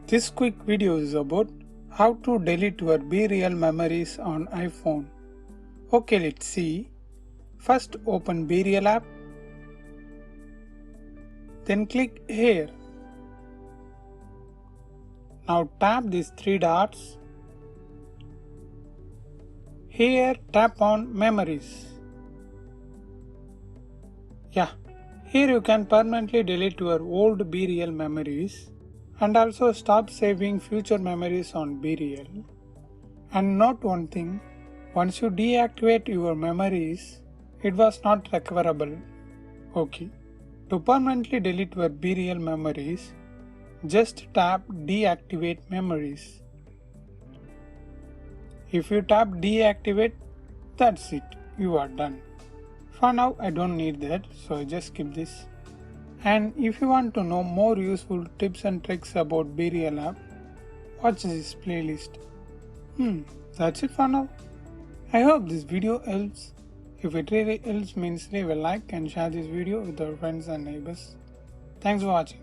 This quick video is about how to delete your BeReal memories on iPhone. Okay, let's see. First open BeReal app, then click here. Now tap these three dots. Here tap on Memories. Yeah, here you can permanently delete your old BeReal memories and also stop saving future memories on BeReal. And note one thing, once you deactivate your memories, it was not recoverable. Okay, to permanently delete your BeReal memories, just tap Deactivate Memories. If you tap Deactivate, that's it, you are done. For now I don't need that, so I just skip this. And if you want to know more useful tips and tricks about BeReal app, watch this playlist. That's it for now. I hope this video helps. If it really helps means leave a like and share this video with your friends and neighbors. Thanks for watching.